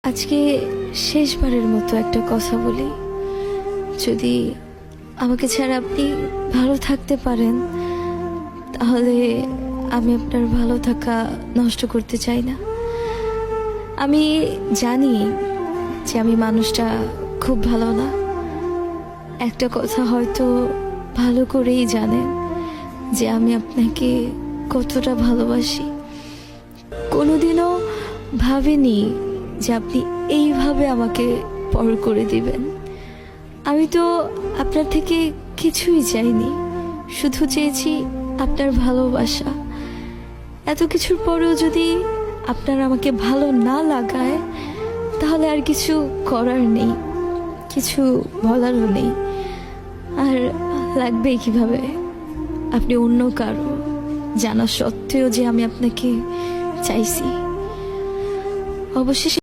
আজকে শেষবারের মতো একটা কথা বলি, যদি আমাকে ছাড়া আপনি ভালো থাকতে পারেন তাহলে আমি আপনার ভালো থাকা নষ্ট করতে চাই না। আমি জানি যে আমি মানুষটা খুব ভালো না, একটা কথা হয়তো ভালো করেই জানেন যে আমি আপনাকে কতটা ভালোবাসি। কোনোদিনও ভাবিনি যে আপনি এইভাবে আমাকে পর করে দিবেন। আমি তো আপনার থেকে কিছুই চাইনি, শুধু চেয়েছি আপনার ভালোবাসা। এত কিছুর পরেও যদি আপনার আমাকে ভালো না লাগায় তাহলে আর কিছু করার নেই, কিছু বলারও নেই। আর লাগবেই কিভাবে আপনি অন্য কারো জানা সত্ত্বেও যে আমি আপনাকে চাইছি। অবশেষে